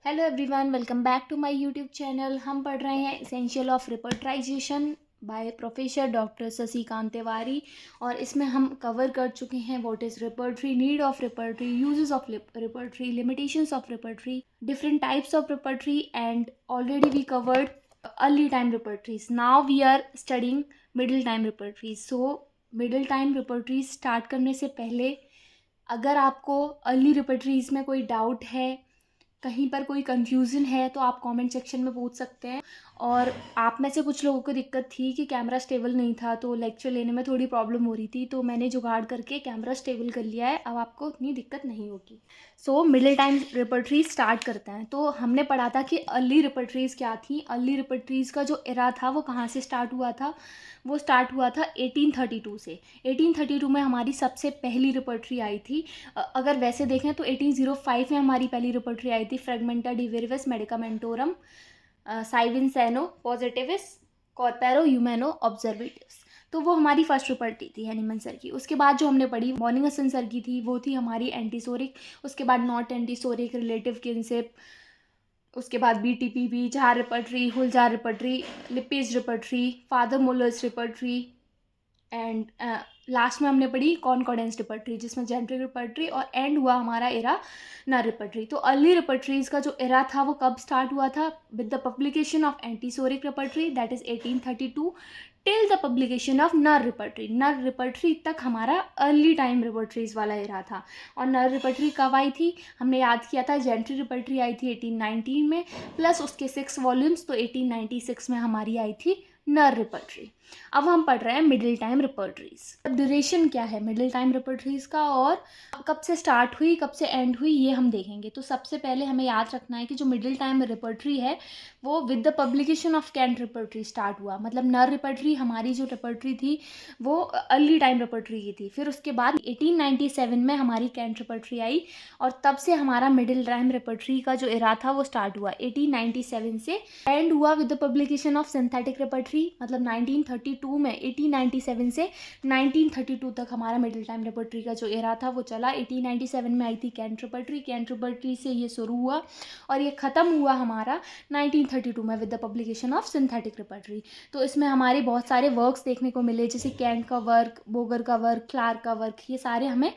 Hello everyone, welcome back to my YouTube channel. हम पढ़ रहे हैं essential of repertorization by professor doctor Shashikant Tiwari. और इसमें हम कवर कर चुके हैं what is repertory, need of repertory, uses of repertory, limitations of repertory, different types of repertory, and already we covered early time repertories. Now we are studying middle time repertories. So middle time repertories start करने से पहले अगर आपको early रिपर्ट्रीज में कोई doubt है, कहीं पर कोई कंफ्यूजन है, तो आप कमेंट सेक्शन में पूछ सकते हैं। और आप में से कुछ लोगों को दिक्कत थी कि कैमरा स्टेबल नहीं था, तो लेक्चर लेने में थोड़ी प्रॉब्लम हो रही थी, तो मैंने जुगाड़ करके कैमरा स्टेबल कर लिया है। अब आपको उतनी दिक्कत नहीं होगी। सो मिडिल टाइम रिपर्ट्रीज स्टार्ट करते हैं। तो हमने पढ़ा था कि अर्ली रिपर्ट्रीज क्या थी। अर्ली रिपर्ट्रीज का जो एरा था वो कहाँ से स्टार्ट हुआ था? वो स्टार्ट हुआ था 1832 से। 1832 में हमारी सबसे पहली रिपर्ट्री आई थी। अगर वैसे देखें तो 1805 में हमारी पहली रिपर्ट्री आई थी, फ्रेगमेंटा डिवेरिवस मेडिकामेंटोरम साइविन सैनो पॉजिटिविस कॉर्पेरो ह्यूमैनो ऑब्जर्वेटिव्स। तो वो हमारी फर्स्ट रिपर्टी थी हैनीमन सर की। उसके बाद जो हमने पढ़ी मॉर्निंगसन सर की थी, वो थी हमारी एंटीसोरिक। उसके बाद नॉट एंटीसोरिक, रिलेटिव किनशिप, उसके बाद BTPP, Jahr repertory, Hull Jahr repertory, Lippe's repertory, father Muller's repertory, and last में हमने पढ़ी कॉनकॉर्डेंस रिपर्ट्री, जिसमें जेंट्रिक रिपर्ट्री, और एंड हुआ हमारा एरा नर रिपर्ट्री। तो अर्ली रिपर्ट्रीज का जो एरा था वो कब स्टार्ट हुआ था? With the publication of antipsoric repertory, that is 1832, till the publication of नर रिपर्ट्री। नर रिपर्ट्री तक हमारा अर्ली टाइम रिपर्ट्रीज वाला एरा था। और नर रिपर्ट्री कब आई थी? हमने याद किया था, जेंट्री रिपर्ट्री आई थी 1819 में, प्लस उसके 6 वॉल्यूम्स, तो 1896 में हमारी आई थी नर रिपर्ट्री। अब हम पढ़ रहे हैं मिडिल टाइम रिपर्ट्रीज। ड्यूरेशन क्या है मिडिल टाइम रिपर्ट्रीज का, और कब से स्टार्ट हुई, कब से एंड हुई, ये हम देखेंगे। तो सबसे पहले हमें याद रखना है कि जो मिडिल टाइम रिपर्ट्री है वो with the publication of Kent repertory start हुआ। मतलब नर रिपर्ट्री हमारी जो रिपर्ट्री थी वो अर्ली टाइम रिपर्ट्री की थी। फिर उसके बाद 1897 में हमारी कैंट रिपर्ट्री आई, और तब से हमारा मिडिल टाइम रिपर्ट्री का जो एरा था वो स्टार्ट हुआ 1897 से। एंड हुआ with the publication of synthetic repertory, मतलब 1932 में। 1897 से 1932 तक हमारा मिडिल टाइम रिपर्ट्री का जो एरा था वो चला। 1897 में आई थी कैंट रिपर्ट्री, कैंट रिपर्ट्री से ये शुरू हुआ और ये ख़त्म हुआ हमारा 1932 में with the publication of synthetic repertory. तो इसमें हमारे बहुत सारे वर्क्स देखने को मिले, जैसे कैंट का वर्क, बोगर का वर्क, क्लार्क का वर्क, ये सारे हमें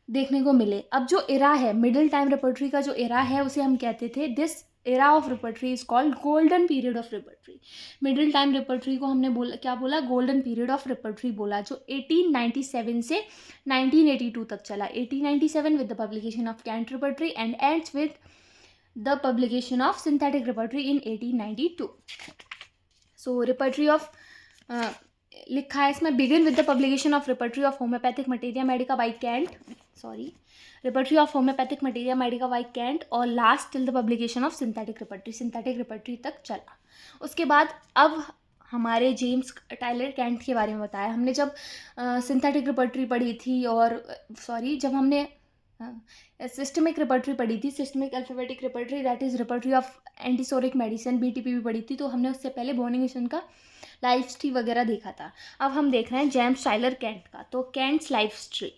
देखने को मिले। अब जो एरा है मिडिल टाइम रिपर्ट्री का, जो एरा है उसे हम कहते थे, this era of repertory is called golden period of repertory. Middle time repertory को हमने बोला, क्या बोला? गोल्डन पीरियड ऑफ रिपर्ट्री बोला, जो 1897 से 1982 तक चला। 1897 with the publication of Kent repertory and ends with the publication of synthetic repertory in 1892। So repertory of लिखा है इसमें, begin with the publication of repertory of homeopathic materia medica by Kent, repertory of homeopathic materia medica by Kent, और last till the publication of synthetic repertory, synthetic repertory तक चला। उसके बाद अब हमारे जेम्स टायलर कैंट के बारे में बताया हमने। जब सिंथेटिक रिपर्ट्री पढ़ी थी, और जब हमने सिस्टमिक रिपर्ट्री पढ़ी थी, systemic alphabetic repertory, that is repertory of antipsoric medicine, BTPP पढ़ी थी, तो हमने उससे पहले बोर्निंगसन का लाइफ हिस्ट्री वगैरह देखा था। अब हम देख रहे हैं जेम्स टायलर कैंट का। तो Kent's life history.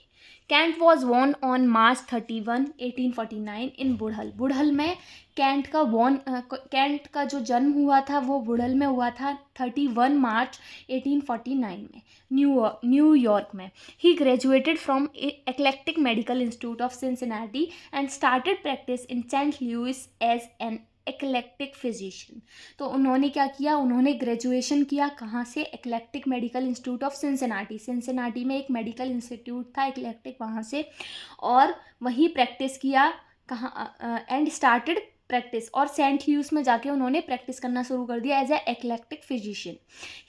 Kent was born on March 31, 1849 in Woodhull. Woodhull में कैंट कैंट का जो जन्म हुआ था वो बुढ़ल में हुआ था 31 मार्च 1849 में, न्यूयॉर्क में। He graduated from eclectic medical institute of Cincinnati and started practice in Saint Louis as an eclectic physician. तो उन्होंने क्या किया? उन्होंने ग्रेजुएशन किया कहाँ से? Eclectic medical institute of Cincinnati. Cincinnati में एक मेडिकल इंस्टीट्यूट था एक्लेक्टिक, वहाँ से, और वहीं प्रैक्टिस किया। कहाँ? एंड स्टार्टेड प्रैक्टिस, और सेंट ल्यूइस में जाके उन्होंने प्रैक्टिस करना शुरू कर दिया as a eclectic physician.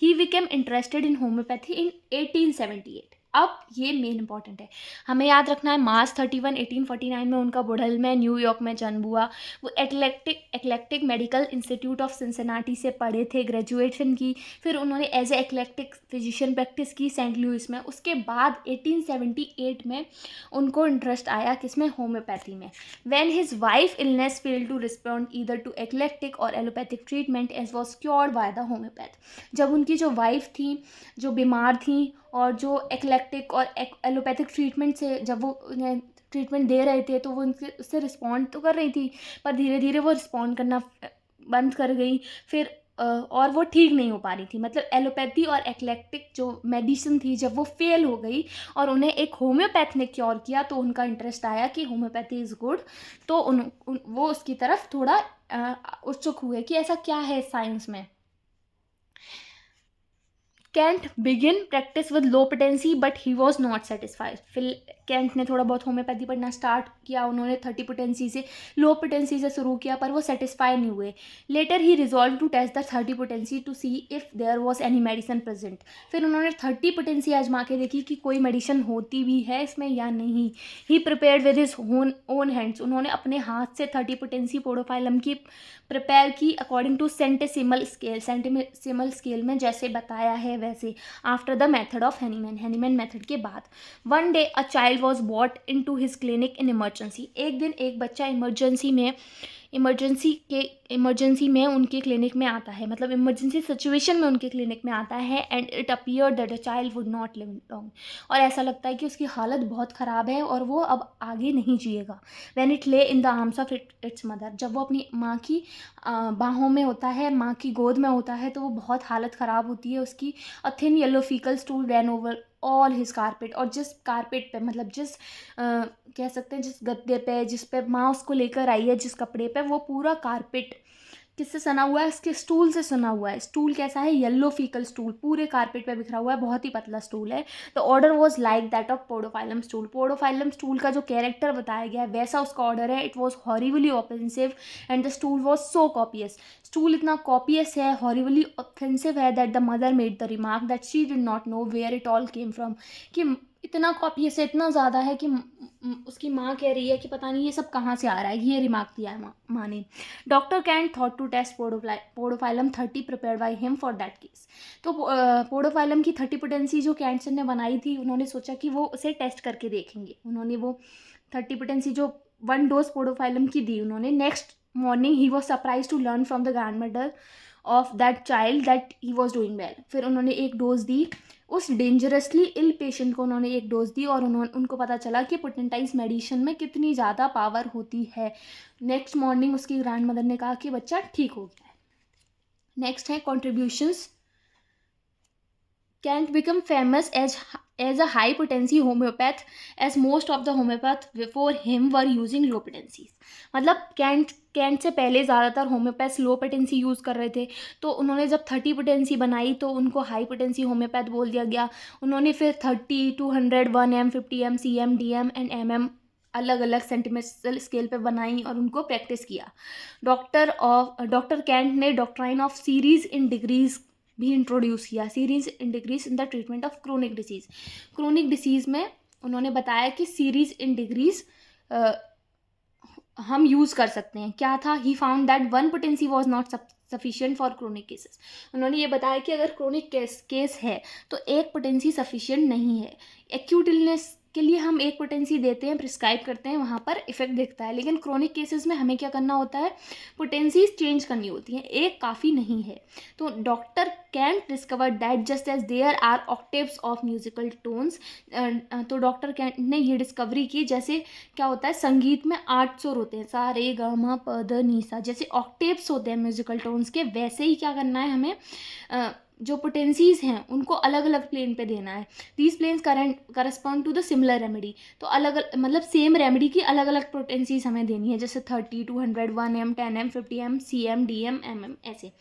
He became interested in homeopathy in 1878। अब ये मेन इंपॉर्टेंट है, हमें याद रखना है, मार्च 31, 1849 में उनका बुढ़ल में न्यूयॉर्क में जन्म हुआ। वो eclectic medical institute of Cincinnati से पढ़े थे, ग्रेजुएशन की, फिर उन्होंने as a eclectic physician practice की सेंट लुइस में। उसके बाद 1878 में उनको इंटरेस्ट आया किसमें? होम्योपैथी में। When his wife illness failed to respond either to eclectic or allopathic treatment as was cured by the homeopath. जब उनकी जो वाइफ थी, जो बीमार थी, और जो एक्लेक्टिक और एलोपैथिक ट्रीटमेंट से जब वो ट्रीटमेंट दे रहे थे तो वो उनसे उससे रिस्पॉन्ड तो कर रही थी, पर धीरे धीरे वो रिस्पॉन्ड करना बंद कर गई। फिर और वो ठीक नहीं हो पा रही थी, मतलब एलोपैथी और एक्लेक्टिक जो मेडिसिन थी जब वो फेल हो गई और उन्हें एक होम्योपैथ ने क्योर किया तो उनका इंटरेस्ट आया कि होम्योपैथी इज़ गुड। तो वो उसकी तरफ थोड़ा उत्सुक हुए कि ऐसा क्या है साइंस में। Kent begin practice with low potency but he was not satisfied. फिर कैंट ने थोड़ा बहुत होम्योपैथी पढ़ना स्टार्ट किया, उन्होंने 30 पोटेंसी से लो पोटेंसी से शुरू किया पर वो सेटिस्फाई नहीं हुए। Later he resolve to test the 30 potency to see if there was any medicine present. फिर उन्होंने 30 पोटेंसी आजमा के देखी कि कोई मेडिसिन होती भी है इसमें या नहीं। He prepared with his own hands, उन्होंने अपने हाथ से 30 पोटेंसी पोडोफाइलम की प्रिपेयर की according to centesimal scale, centesimal scale में जैसे बताया है वैसे, after the method of Hahnemann method के बाद। One day a child was brought in to his clinic in emergency. एक दिन एक बच्चा इमरजेंसी में उनके क्लिनिक में आता है, मतलब इमरजेंसी सिचुएशन में उनके क्लिनिक में आता है। And it appear that the child would not live long, और ऐसा लगता है कि उसकी हालत बहुत ख़राब है और वो अब आगे नहीं जिएगा। व्हेन इट ले in the arms of its mother, जब वो अपनी माँ की बाहों में होता है, माँ की गोद में होता है, तो वो बहुत हालत ख़राब होती है उसकी। A thin yellow faecal stool rain over all his carpet, और जिस कारपेट पे, मतलब जिस कह सकते हैं जिस गद्दे पे जिस पे माँ उसको लेकर आई है, जिस कपड़े पे, वो पूरा कारपेट किससे सना हुआ है, इसके स्टूल से सना हुआ है। स्टूल कैसा है, येलो फीकल स्टूल, पूरे कारपेट पे बिखरा हुआ है, बहुत ही पतला स्टूल है। The order was like that of podophyllum stool, podophyllum stool का जो कैरेक्टर बताया गया है वैसा उसका ऑर्डर है। It was horribly offensive and the stool was so copious, stool इतना कॉपियस है, हॉरिबली ऑफेंसिव है, that the mother made the remark that she did not know where it all came from, कि इतना copious है, इतना ज़्यादा है कि उसकी माँ कह रही है कि पता नहीं ये सब कहाँ से आ रहा है, ये रिमार्क दिया है माँ ने। Doctor Kent thought to test podophyllum 30 prepared by him for that case. तो पोडोफाइलम की 30 पोटेंसी जो कैंट ने बनाई थी, उन्होंने सोचा कि वो उसे टेस्ट करके देखेंगे। उन्होंने वो 30 पोटेंसी जो 1 डोज पोडोफाइलम की दी उन्होंने। Next morning he was surprise to learn from the grand mother of that child that he was doing well. फिर उन्होंने एक डोज दी, उस डेंजरसली इल पेशेंट को उन्होंने एक डोज दी, और उनको पता चला कि पोटेंटाइज मेडिसिन में कितनी ज़्यादा पावर होती है। नेक्स्ट मॉर्निंग उसकी ग्रैंड मदर ने कहा कि बच्चा ठीक हो गया है। नेक्स्ट है contributions. Kant became famous as a high potency homeopath, as most of the homeopath before him were using low potencies। मतलब कैंट से पहले ज़्यादातर होम्योपैथ लो पोटेंसी यूज़ कर रहे थे, तो उन्होंने जब 30 पोटेंसी बनाई तो उनको हाई पोटेंसी होम्योपैथ बोल दिया गया। उन्होंने फिर 30, 200, 1M, 50M, CM, DM and MM अलग अलग सेंटीमीटर स्केल पे बनाई और उनको प्रैक्टिस किया। डॉक्टर कैंट ने doctrine of series in degrees भी इंट्रोड्यूस किया। Series in degrees in the treatment of chronic disease. Chronic disease में उन्होंने बताया कि सीरीज इन डिग्रीज हम यूज़ कर सकते हैं। क्या था, he found that 1 potency was not sufficient for chronic cases. उन्होंने ये बताया कि अगर क्रोनिक केस है तो 1 पोटेंसी सफिशिएंट नहीं है। एक्यूट इलनेस के लिए हम 1 पोटेंसी देते हैं, प्रिस्क्राइब करते हैं, वहाँ पर इफेक्ट दिखता है, लेकिन क्रोनिक केसेस में हमें क्या करना होता है, पोटेंसीज चेंज करनी होती हैं, 1 काफ़ी नहीं है। तो doctor Kent discover that just as there are octaves of musical tones. तो डॉक्टर कैंट ने ये डिस्कवरी की, जैसे क्या होता है संगीत में 8 सुर होते हैं, सा रे ग म प ध नि सा, जैसे ऑक्टेव्स होते हैं म्यूजिकल टोन्स के, वैसे ही क्या करना है हमें, जो पोटेंसीज हैं उनको अलग अलग प्लेन पे देना है। These planes correspond to the similar remedy. तो मतलब सेम रेमेडी की अलग अलग पोटेंसीज हमें देनी है, जैसे 30, 200, 1M, 10M, 50M, CM, DM, MM ऐसे।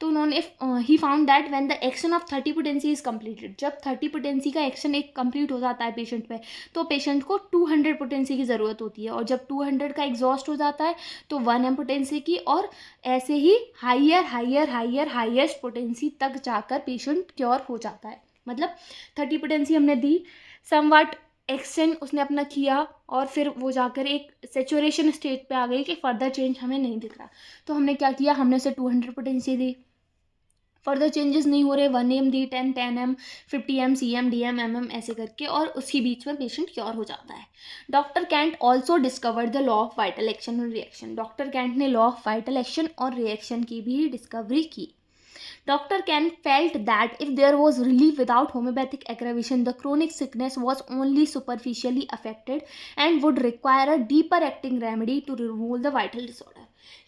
तो उन्होंने he found that when the action of 30 potency is completed, जब 30 पोटेंसी का एक्शन एक कंप्लीट हो जाता है पेशेंट पे, तो पेशेंट को 200 पोटेंसी की ज़रूरत होती है, और जब 200 का एग्जॉस्ट हो जाता है तो 1M पोटेंसी की, और ऐसे ही हाइएस्ट पोटेंसी तक जाकर पेशेंट क्योर हो जाता है। मतलब 30 पोटेंसी हमने दी, समवट एक्सटेंड उसने अपना किया, और फिर वो जाकर एक सेचुरेशन स्टेट पे आ गई कि फर्दर चेंज हमें नहीं दिख रहा। तो हमने क्या किया, हमने उसे 200 पोटेंसी दी, फर्दर चेंजेस नहीं हो रहे, 1M दी, 10M, 50M, CM, DM, MM ऐसे करके, और उसी बीच में पेशेंट क्योर हो जाता है। Doctor Kent also discovered the law of vital action और रिएक्शन। डॉक्टर कैंट ने लॉ ऑफ वाइटल एक्शन और रिएक्शन की भी डिस्कवरी की। Dr. Ken felt that if there was relief without homeopathic aggravation, the chronic sickness was only superficially affected and would require a deeper acting remedy to remove the vital disorder.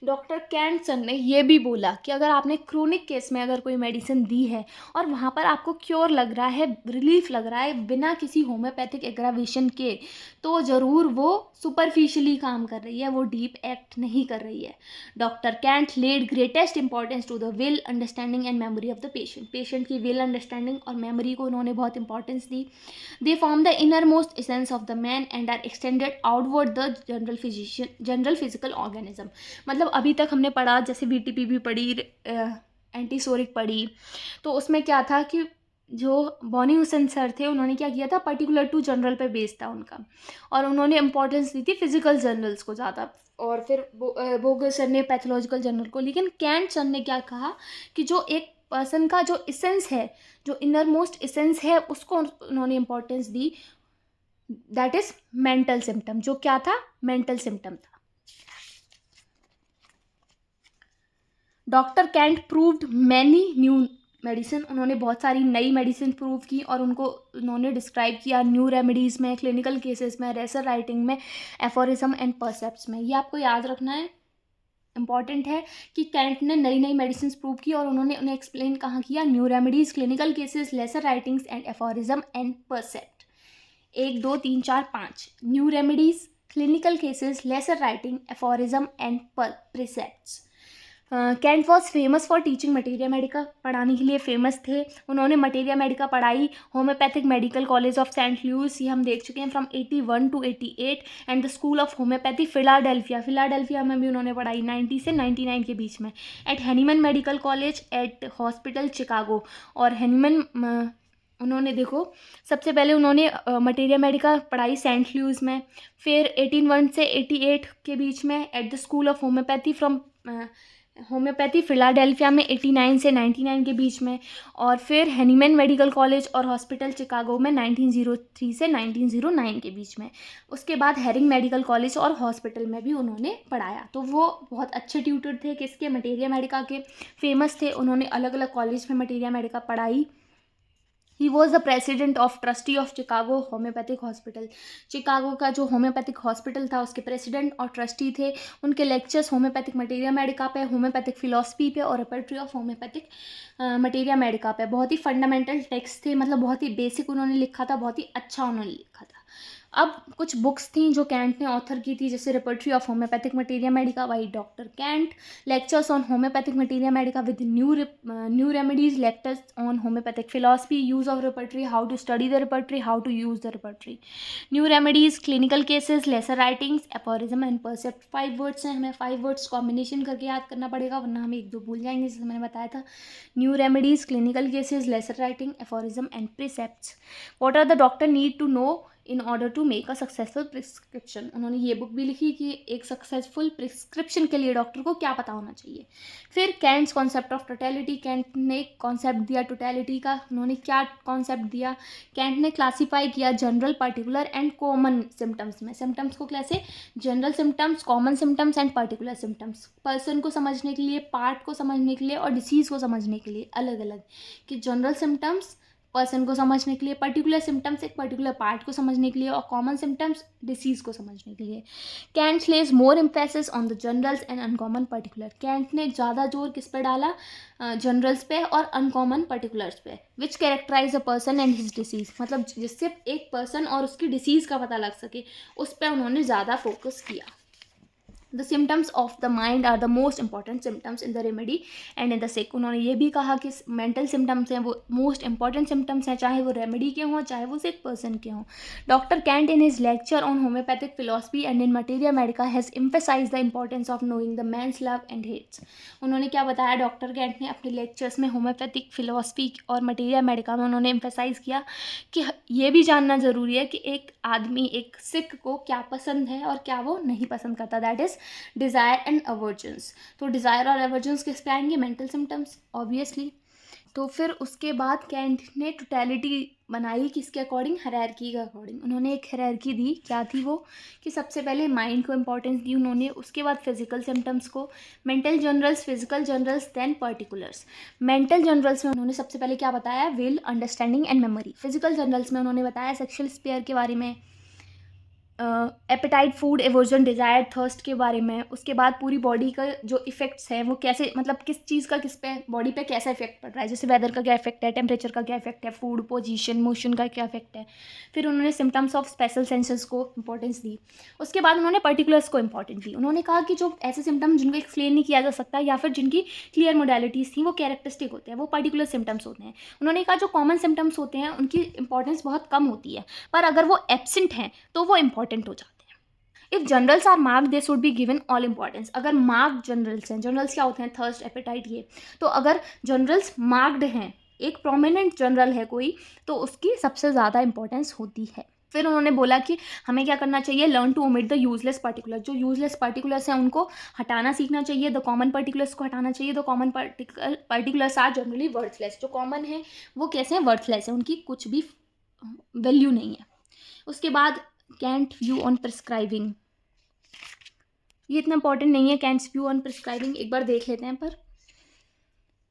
Doctor कैंटसन ने यह भी बोला कि अगर आपने chronic case में अगर कोई मेडिसिन दी है और वहाँ पर आपको क्योर लग रहा है, रिलीफ लग रहा है बिना किसी होम्योपैथिक एग्रावेशन के, तो ज़रूर वो सुपरफिशियली काम कर रही है, वो डीप एक्ट नहीं कर रही है. Doctor Kent led greatest importance to the will, understanding and memory of the patient. Patient की विल, अंडरस्टैंडिंग और मेमोरी को उन्होंने बहुत इंपॉर्टेंस दी. They form the innermost essence of the man and are extended outward the general physical organism. मतलब अभी तक हमने पढ़ा, जैसे वीटीपी भी पढ़ी, एंटीसोरिक पढ़ी, तो उसमें क्या था कि जो बॉनी हुसैन सर थे उन्होंने क्या किया था, पर्टिकुलर टू जनरल पे बेस था उनका, और उन्होंने इंपॉर्टेंस दी थी फिजिकल जर्नल्स को ज़्यादा, और फिर बोगर सर ने पैथोलॉजिकल जर्नल को. लेकिन कैंट सर ने क्या कहा कि जो एक पर्सन का जो इसेंस है, जो इनर मोस्ट इसेंस है, उसको उन्होंने इंपॉर्टेंस दी. That is mental symptom. जो क्या था, मेंटल सिम्टम था. Doctor Kent proved many new medicine. उन्होंने बहुत सारी नई मेडिसिन प्रूव की और उनको उन्होंने डिस्क्राइब किया न्यू रेमेडीज़ में, क्लिनिकल केसेस में, रेसर राइटिंग में, एफोरिज्म एंड परसेप्ट्स में. ये आपको याद रखना है, इंपॉर्टेंट है कि कैंट ने नई नई मेडिसिन प्रूव की और उन्होंने उन्हें एक्सप्लेन कहाँ किया, new remedies, clinical cases, lesser writings and aphorism and precept. 1 2 3 4 5 new remedies, clinical cases, lesser writing, aphorism and precepts. Kent was famous for teaching materia medica. पढ़ाने के लिए फेमस थे. उन्होंने मटेरिया मेडिका पढ़ाई homeopathic medical college of Saint Louis, ये हम देख चुके हैं, from 81 to 88, and the school of homeopathy Philadelphia में भी उन्होंने पढ़ाई 90 से 99 के बीच में. At Hahnemann medical college at hospital Chicago. और हेनीमन उन्होंने देखो, सबसे पहले उन्होंने मटेरिया मेडिका पढ़ाई सेंट लुइस में, फिर 1801 से 88 के बीच में at the school of homeopathy from homeopathy Philadelphia में 89 से 99 के बीच में, और फिर हेनीमन मेडिकल कॉलेज और हॉस्पिटल चिकागो में 1903 से 1909 के बीच में. उसके बाद हेरिंग मेडिकल कॉलेज और हॉस्पिटल में भी उन्होंने पढ़ाया. तो वो बहुत अच्छे ट्यूटर थे, किसके, मटेरिया मेडिका के, फेमस थे. उन्होंने अलग अलग कॉलेज में मटेरिया मेडिका पढ़ाई. He was the president of trustee of Chicago homeopathic hospital. Chicago का जो होम्योपैथिक हॉस्पिटल था उसके प्रेसिडेंट और ट्रस्टी थे. उनके लेक्चर्स होम्योपैथिक मटेरिया मेडिका पे, होम्योपैथिक फिलॉसफी पे और repertory of homeopathic materia Medica पे बहुत ही फंडामेंटल टेक्स्ट थे. मतलब बहुत ही बेसिक उन्होंने लिखा था, बहुत ही अच्छा उन्होंने लिखा था. अब कुछ बुक्स थी जो कैंट ने ऑथर की थी, जैसे repertory of homeopathic materia medica by doctor Kent, lectures on homeopathic materia medica with new remedies, lectures on homeopathic philosophy, use of repertory, how to study the repertory, how to use the repertory, new remedies, clinical cases, lesser writings, aphorism and precept. 5 words हैं, हमें 5 words combination करके याद करना पड़ेगा, वरना हमें 1 2 भूल जाएंगे, जैसे मैंने बताया था. New remedies, clinical cases, lesser writing, aphorism and precepts. What are the doctor need to know in order to make a successful prescription. उन्होंने ये बुक भी लिखी कि एक सक्सेसफुल प्रिस्क्रिप्शन के लिए डॉक्टर को क्या पता होना चाहिए. फिर Kent's concept of totality. Kent ने कॉन्सेप्ट दिया टोटलिटी का. उन्होंने क्या कॉन्सेप्ट दिया, कैंट ने क्लासीफाई किया general, particular and common symptoms में. सिम्टम्स को कैसे, general symptoms, common symptoms and particular symptoms. Person को समझने के लिए, पार्ट को समझने के लिए और डिसीज़ को समझने के लिए अलग अलग, कि जनरल सिम्टम्स पर्सन को समझने के लिए, पर्टिकुलर सिम्टम्स एक पर्टिकुलर पार्ट को समझने के लिए, और कॉमन सिम्टम्स डिसीज़ को समझने के लिए. Kent lays more emphasis on the generals and uncommon particular. Kent ने ज़्यादा जोर किस पे डाला, जनरल्स पे और अनकॉमन पर्टिकुलर्स पे. Which characterize a person and his disease. मतलब जिससे एक पर्सन और उसकी डिसीज़ का पता लग सके, उस पर उन्होंने ज़्यादा फोकस किया. The symptoms of the mind are the most important symptoms in the remedy and in the sick. उन्होंने ये भी कहा कि मेंटल सिम्टम्स हैं वो मोस्ट इंपॉर्टेंट सिम्टम्स हैं, चाहे वो रेमेडी के हों, चाहे वो सिक पर्सन के हों. Doctor Kent in his lecture on homeopathic philosophy and in materia medica has emphasize the importance of knowing the man's love and hates. उन्होंने क्या बताया, डॉक्टर कैंट ने अपने लेक्चर्स में होम्योपैथिक फिलॉसफी और मटेरिया मेडिका में उन्होंने एम्फेसाइज किया कि ये भी जानना ज़रूरी है कि एक आदमी, एक सिक को क्या पसंद है और क्या वो नहीं पसंद करता. That is desire and aversions. तो डिज़ायर और अवर्जेंस किस पे आएंगे, मेंटल सिम्टम्स ऑब्वियसली. तो फिर उसके बाद कैंट ने टोटलिटी बनाई किसके अकॉर्डिंग, हायरार्की के अकॉर्डिंग। उन्होंने एक हायरार्की दी, क्या थी वो, कि सबसे पहले माइंड को इंपॉर्टेंस दी उन्होंने, उसके बाद फिजिकल सिम्टम्स को, mental generals, physical generals, then particulars. Mental generals में उन्होंने सबसे पहले क्या बताया, will, understanding and memory. Physical generals में उन्होंने बताया सेक्शुअल स्पेयर के बारे में, appetite, food aversion, desire, thirst के बारे में। उसके बाद पूरी बॉडी का जो इफेक्ट्स हैं वो कैसे, मतलब किस चीज़ का किस पे बॉडी पे कैसा इफेक्ट पड़ रहा है, जैसे वेदर का क्या इफेक्ट है, टेम्परेचर का क्या इफेक्ट है, फूड, पोजीशन, मोशन का क्या इफेक्ट है। फिर उन्होंने सिम्टम्स ऑफ स्पेशल सेंसेस को इंपॉर्टेंस दी। उसके बाद उन्होंने पर्टिकुलर्स को इंपॉर्टेंस दी। उन्होंने कहा कि जो ऐसे सिम्टम्स जिनको एक्सप्लेन नहीं किया जा सकता या फिर जिनकी क्लियर मोडालिटीज़ थी वो कैरेक्टरिस्टिक होते हैं, वो पर्टिकुलर सिम्टम्स होते हैं। उन्होंने कहा जो कॉमन सिम्टम्स होते हैं उनकी इंपॉर्टेंस बहुत कम होती है, पर अगर वो एब्सेंट हैं तो वो इंपॉर्टेंट हो जाते हैं। If generals are marked they should be given all importance. अगर मार्क्ड जनरल्स हैं, जनरल्स क्या होते हैं, थर्स्ट, एपेटाइट, ये, तो अगर जनरल्स मार्क्ड हैं, एक प्रोमिनेंट जनरल है कोई, तो उसकी सबसे ज़्यादा इंपॉर्टेंस होती है। फिर उन्होंने बोला कि हमें क्या करना चाहिए, learn to omit the useless particular. जो यूजलेस पर्टिकुलर्स हैं उनको हटाना सीखना चाहिए, द कॉमन पर्टिकुलर्स को हटाना चाहिए। The common particulars are generally worthless. जो कॉमन है वो कैसे हैं, वर्थलेस है, उनकी कुछ भी वैल्यू नहीं है। उसके बाद कैंट व्यू ऑन प्रिस्क्राइबिंग, ये इतना इंपॉर्टेंट नहीं है, कैंट्स व्यू ऑन प्रिस्क्राइबिंग एक बार देख लेते हैं। पर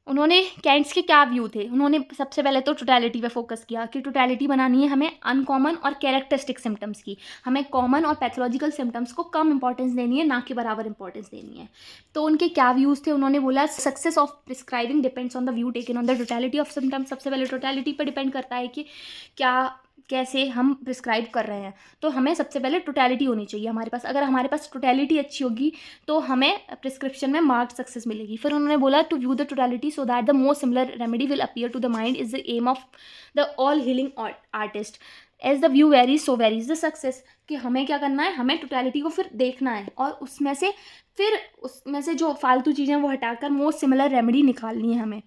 उन्होंने कैंट्स के क्या व्यू थे, उन्होंने सबसे पहले तो टोटलिटी पे फोकस किया कि टोटलिटी बनानी है हमें अनकॉमन और कैरेक्टरिस्टिक सिम्टम्स की। हमें कॉमन और पैथोलॉजिकल सिम्टम्स को कम इंपॉर्टेंस देनी है, ना कि बराबर इंपॉर्टेंस देनी है। तो उनके क्या व्यूज़ थे, उन्होंने बोला success of prescribing depends on the view taken on the totality of symptoms. सबसे पहले टोटलिटी पर डिपेंड करता है कि क्या कैसे हम प्रिस्क्राइब कर रहे हैं। तो हमें सबसे पहले टोटलिटी होनी चाहिए हमारे पास। अगर हमारे पास टोटलिटी अच्छी होगी तो हमें प्रिस्क्रिप्शन में मार्क्ड सक्सेस मिलेगी। फिर उन्होंने बोला to view the totality so that the most similar remedy will appear to the mind is the aim of the all healing artist. As the view varies so varies the success. कि हमें क्या करना है, हमें totality को फिर देखना है और उसमें से जो फालतू चीज़ें वो हटाकर मोस्ट सिमिलर रेमेडी निकालनी है हमें।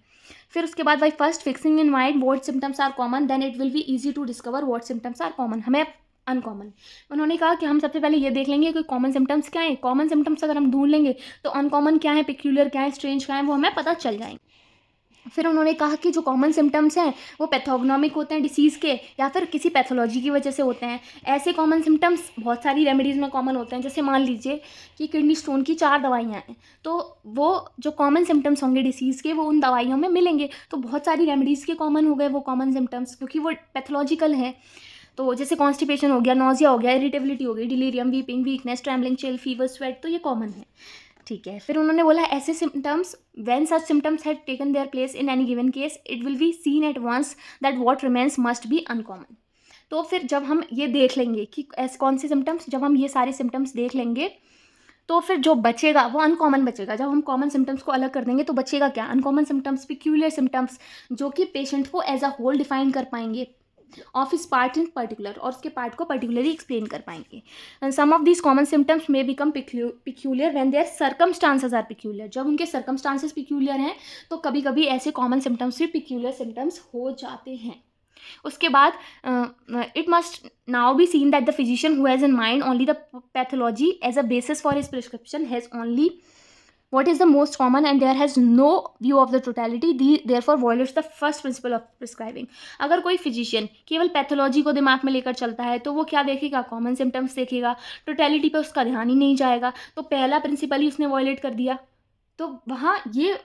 फिर उसके बाद भाई first fixing in mind what symptoms are common then it will be easy to discover what symptoms are common. हमें अनकॉमन, उन्होंने कहा कि हम सबसे पहले ये देख लेंगे कि कॉमन सिम्टम्स क्या है। कॉमन सिम्टम्स अगर हम ढूंढ लेंगे तो अनकॉमन क्या है, पिक्यूलियर क्या है, स्ट्रेंज क्या है, वो हमें पता चल जाएंगे। फिर उन्होंने कहा कि जो कॉमन सिम्टम्स हैं वो पैथोग्नोमिक होते हैं डिसीज़ के, या फिर किसी पैथोलॉजी की वजह से होते हैं। ऐसे कॉमन सिम्टम्स बहुत सारी रेमेडीज़ में कॉमन होते हैं। जैसे मान लीजिए कि किडनी स्टोन की 4 दवाइयाँ हैं, तो वो जो कॉमन सिम्टम्स होंगे डिसीज़ के वो उन दवाइयों में मिलेंगे। तो बहुत सारी रेमेडीज़ के कॉमन हो गए वो कॉमन सिम्टम्स, क्योंकि वो पैथोलॉजिकल हैं। तो जैसे कॉन्स्टिपेशन हो गया, नोजिया हो गया, इरिटेबिलिटी हो गई, delirium, weeping, weakness, trembling, chill, fever, sweat, तो ये कॉमन है। ठीक है। फिर उन्होंने बोला ऐसे symptoms when such symptoms have taken their place in any given case it will be seen at once that what remains must be uncommon. तो फिर जब हम ये देख लेंगे कि ऐसे कौन से सिम्टम्स, जब हम ये सारे सिम्टम्स देख लेंगे तो फिर जो बचेगा वो अनकॉमन बचेगा। जब हम कॉमन सिम्टम्स को अलग कर देंगे तो बचेगा क्या, अनकॉमन सिम्टम्स, पिक्यूलियर सिम्टम्स, जो कि पेशेंट को एज अ होल डिफाइन कर पाएंगे ऑफ इस पार्ट इन पर्टिकुलर, और उसके पार्ट को पर्टिकुलरली एक्सप्लेन कर पाएंगे। Some of these common symptoms may become peculiar when their circumstances are peculiar. जब उनके सर्कमस्टांसेस पिक्यूलियर हैं तो कभी कभी ऐसे कॉमन सिम्टम्स भी पिक्यूलियर सिम्टम्स हो जाते हैं। उसके बाद it must now be seen that the physician who has in mind only the pathology as a basis for his prescription has only what is the most common and there has no view of the totality, therefore violates the first principle of prescribing। अगर कोई physician केवल pathology को दिमाग में लेकर चलता है तो वो क्या देखेगा, कॉमन सिम्टम्स देखेगा, टोटलिटी पे उसका ध्यान ही नहीं जाएगा, तो पहला प्रिंसिपल ही उसने वायलेट कर दिया। तो वहाँ ये